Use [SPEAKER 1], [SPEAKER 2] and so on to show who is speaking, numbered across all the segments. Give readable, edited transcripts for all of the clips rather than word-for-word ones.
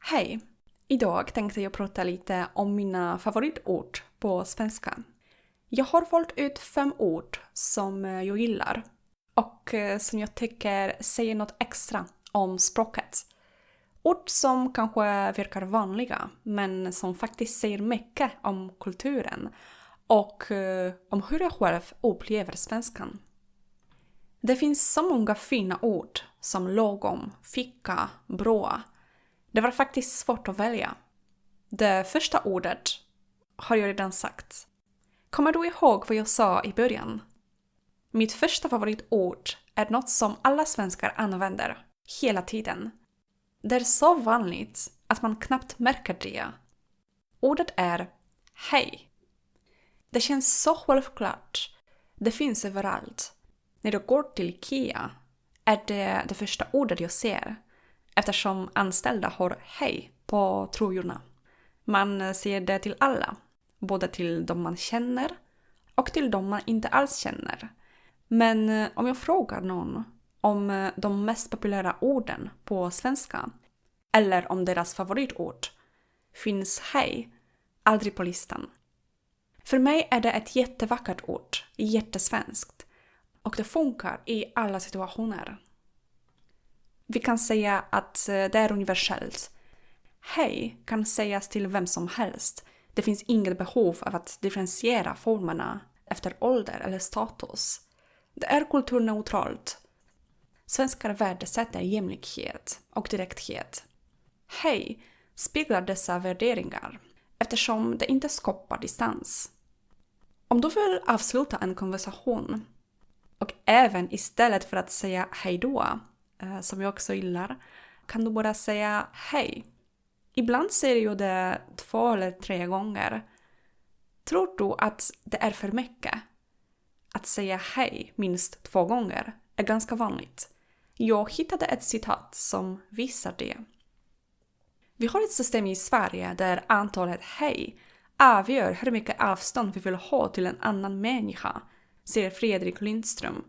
[SPEAKER 1] Hej! Idag tänkte jag prata lite om mina favoritord på svenska. Jag har valt ut 5 ord som jag gillar och som jag tycker säger något extra om språket. Ord som kanske verkar vanliga men som faktiskt säger mycket om kulturen och om hur jag själv upplever svenskan. Det finns så många fina ord som lagom, ficka, bra. Det var faktiskt svårt att välja. Det första ordet har jag redan sagt. Kommer du ihåg vad jag sa i början? Mitt första favoritord är något som alla svenskar använder hela tiden. Det är så vanligt att man knappt märker det. Ordet är hej. Det känns så självklart. Det finns överallt. När jag går till IKEA är det första ordet jag ser, eftersom anställda har hej på tröjorna. Man säger det till alla, både till de man känner och till de man inte alls känner. Men om jag frågar någon om de mest populära orden på svenska eller om deras favoritord finns hej aldrig på listan. För mig är det ett jättevackert ord, jättesvenskt, och det funkar i alla situationer. Vi kan säga att det är universellt. Hej kan sägas till vem som helst. Det finns inget behov av att differentiera formerna efter ålder eller status. Det är kulturneutralt. Svenskar värdesätter jämlikhet och direkthet. Hej speglar dessa värderingar eftersom det inte skapar distans. Om du vill avsluta en konversation och även istället för att säga hej då, som jag också gillar, kan du bara säga hej. Ibland säger jag det 2 eller 3 gånger. Tror du att det är för mycket? Att säga hej minst 2 gånger är ganska vanligt. Jag hittade ett citat som visar det. Vi har ett system i Sverige där antalet hej avgör hur mycket avstånd vi vill ha till en annan människa, säger Fredrik Lindström.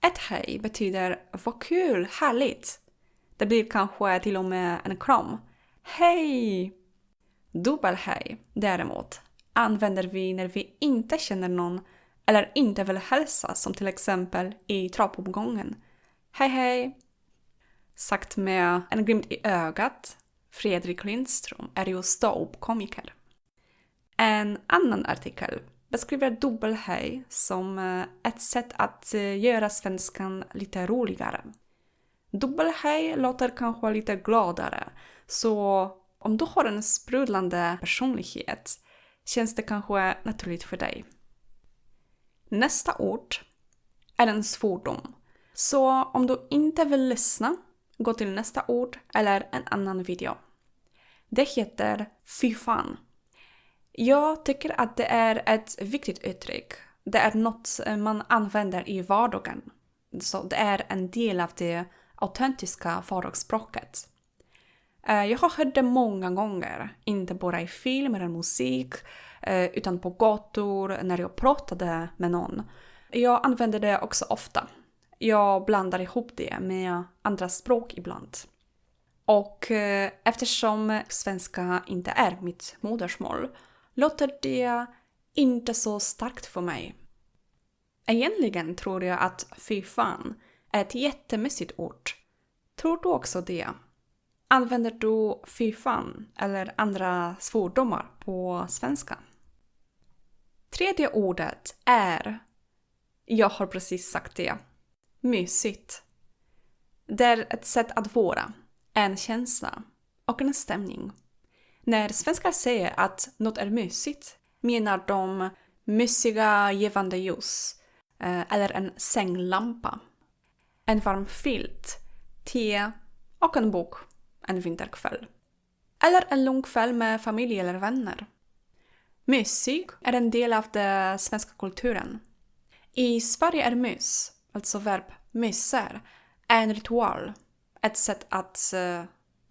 [SPEAKER 1] Ett hej betyder vad kul, härligt. Det blir kanske till och med en kram. Hej! Dubbelhej däremot använder vi när vi inte känner någon eller inte vill hälsa, som till exempel i trappuppgången. Hej hej! Sagt med en glimt i ögat, Fredrik Lindström är ju ståuppkomiker. En annan artikel beskriver dubbelhej som ett sätt att göra svenskan lite roligare. Dubbelhej låter kanske lite gladare, så om du har en sprudlande personlighet känns det kanske naturligt för dig. Nästa ord är en svordom, så om du inte vill lyssna, gå till nästa ord eller en annan video. Det heter fy fan. Jag tycker att det är ett viktigt uttryck. Det är något man använder i vardagen. Så det är en del av det autentiska vardagsspråket. Jag har hört det många gånger, inte bara i film eller musik, utan på gator när jag pratade med någon. Jag använder det också ofta. Jag blandar ihop det med andra språk ibland. Och eftersom svenska inte är mitt modersmål låter det inte så starkt för mig. Egentligen tror jag att fy fan är ett jättemysigt ord. Tror du också det? Använder du fy fan eller andra svordomar på svenska? Tredje ordet är, jag har precis sagt det, mysigt. Det är ett sätt att vara, en känsla och en stämning. När svenskar säger att något är mysigt menar de mysiga givande ljus eller en sänglampa, en varm filt, te och en bok en vinterkväll. Eller en lugn kväll med familj eller vänner. Mysig är en del av den svenska kulturen. I Sverige är mys, alltså verb myser, en ritual, ett sätt att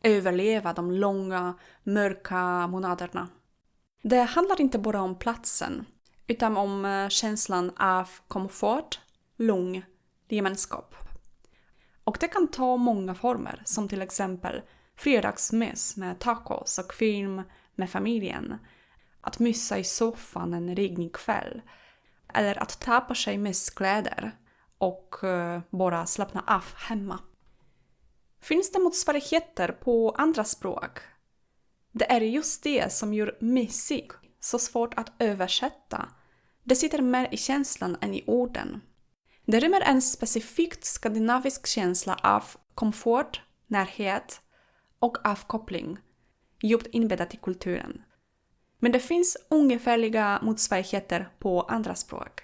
[SPEAKER 1] överleva de långa, mörka månaderna. Det handlar inte bara om platsen, utan om känslan av komfort, lugn, gemenskap. Och det kan ta många former, som till exempel fredagsmys med tacos och film med familjen. Att myssa i soffan en regnig kväll. Eller att ta på sig myskläder och bara slappna av hemma. Finns det motsvarigheter på andra språk? Det är just det som gör mysig så svårt att översätta. Det sitter mer i känslan än i orden. Det rymmer en specifikt skandinavisk känsla av komfort, närhet och avkoppling, djupt inbäddat i kulturen. Men det finns ungefärliga motsvarigheter på andra språk.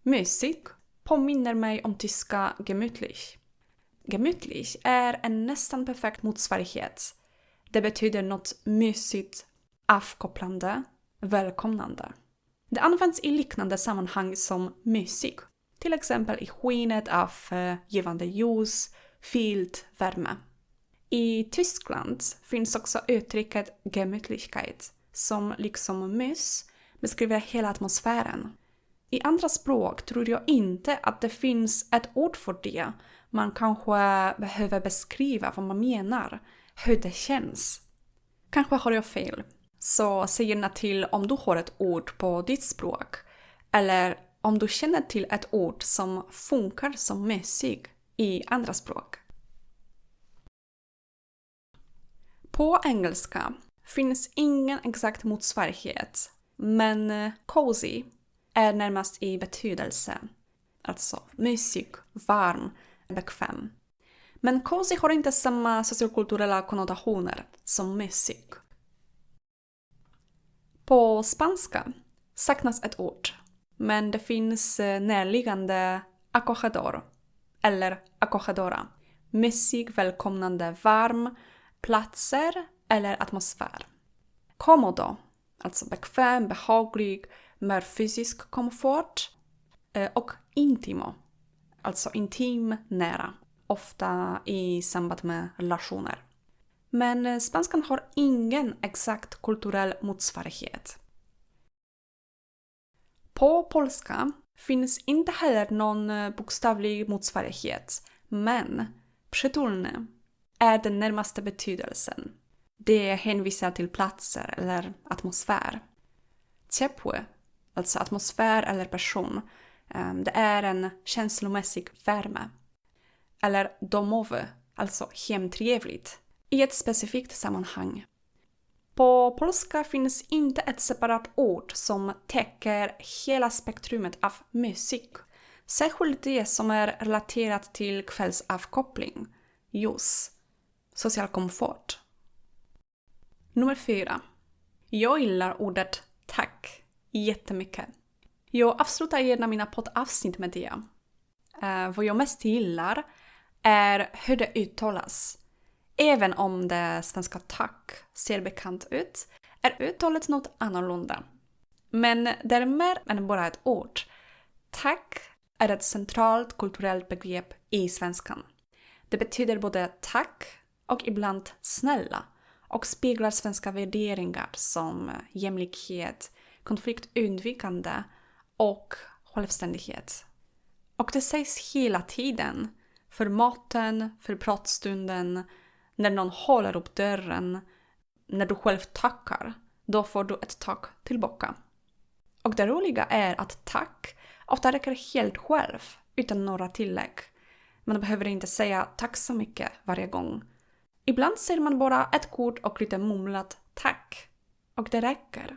[SPEAKER 1] Mysig påminner mig om tyska gemütlich. Gemütlich är en nästan perfekt motsvarighet. Det betyder något mysigt, avkopplande, välkomnande. Det används i liknande sammanhang som mysig. Till exempel i skenet av givande ljus, filt, värme. I Tyskland finns också uttrycket Gemütlichkeit som liksom mys beskriver hela atmosfären. I andra språk tror jag inte att det finns ett ord för det. Man kanske behöver beskriva vad man menar, hur det känns. Kanske har jag fel. Så säg gärna till om du har ett ord på ditt språk. Eller om du känner till ett ord som funkar som mysig i andra språk. På engelska finns ingen exakt motsvarighet. Men cozy är närmast i betydelse. Alltså mysig, varm, bekväm. Men cozy har inte samma sociokulturella konnotationer som mysig. På spanska saknas ett ord, men det finns närliggande acogedor eller acogedora. Mysig, välkomnande, varm, platser eller atmosfär. Komodo, alltså bekväm, behaglig, mer fysisk komfort. Och intimo, alltså intim, nära. Ofta i samband med relationer. Men spanskan har ingen exakt kulturell motsvarighet. På polska finns inte heller någon bokstavlig motsvarighet, men przytulny är den närmaste betydelsen. Det hänvisar till platser eller atmosfär. Ciepły, alltså atmosfär eller person, det är en känslomässig värme. Eller domowy, alltså hemtrevligt, i ett specifikt sammanhang. På polska finns inte ett separat ord som täcker hela spektrumet av musik. Särskilt det som är relaterat till kvällsavkoppling, ljus, social komfort. Nummer 4. Jag gillar ordet tack jättemycket. Jag avslutar gärna mina poddavsnitt med det. Vad jag mest gillar är hur det uttalas. Även om det svenska tack ser bekant ut, är uttalet något annorlunda. Men det är mer än bara ett ord. Tack är ett centralt kulturellt begrepp i svenskan. Det betyder både tack och ibland snälla och speglar svenska värderingar som jämlikhet, konfliktundvikande och självständighet. Och det sägs hela tiden, för maten, för pratstunden, när någon håller upp dörren, när du själv tackar, då får du ett tack tillbaka. Och det roliga är att tack ofta räcker helt själv, utan några tillägg. Man behöver inte säga tack så mycket varje gång. Ibland säger man bara ett kort och lite mumlat tack. Och det räcker.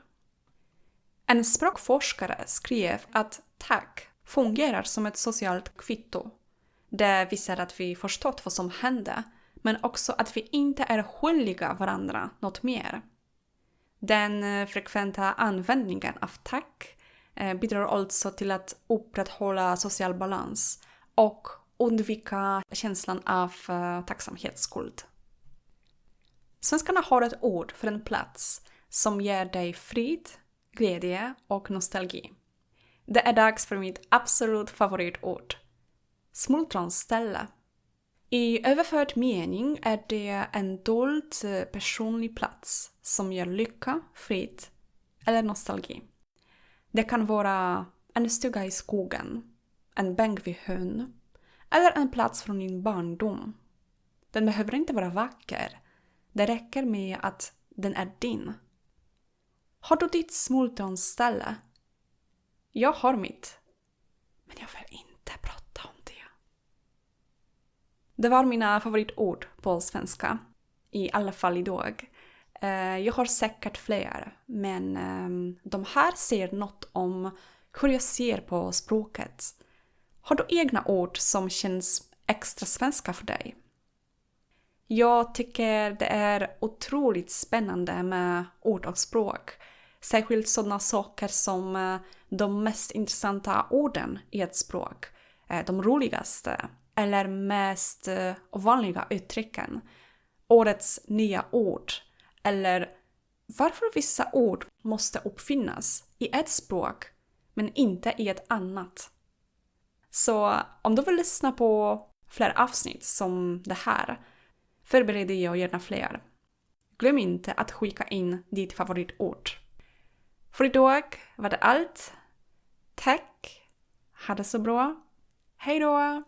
[SPEAKER 1] En språkforskare skrev att tack fungerar som ett socialt kvitto. Det visar att vi förstått vad som hände, men också att vi inte är skyldiga varandra något mer. Den frekventa användningen av tack bidrar alltså till att upprätthålla social balans och undvika känslan av tacksamhetsskuld. Svenskarna har ett ord för en plats som ger dig frid, glädje och nostalgi. Det är dags för mitt absolut favoritord. Smultronställe. I överförd mening är det en dold personlig plats som ger lycka, frid eller nostalgi. Det kan vara en stuga i skogen, en bänk vid sjön eller en plats från din barndom. Den behöver inte vara vacker. Det räcker med att den är din. Har du ditt smultronställe? Jag har mitt. Men jag vill inte prata om det. Det var mina favoritord på svenska. I alla fall idag. Jag har säkert fler. Men de här säger något om hur jag ser på språket. Har du egna ord som känns extra svenska för dig? Jag tycker det är otroligt spännande med ord och språk. Särskilt sådana saker som de mest intressanta orden i ett språk. De roligaste eller mest vanliga uttrycken. Årets nya ord. Eller varför vissa ord måste uppfinnas i ett språk men inte i ett annat. Så om du vill lyssna på fler avsnitt som det här förbereder jag gärna fler. Glöm inte att skicka in ditt favoritord. För idag var det allt. Tack. Ha det så bra. Hej då!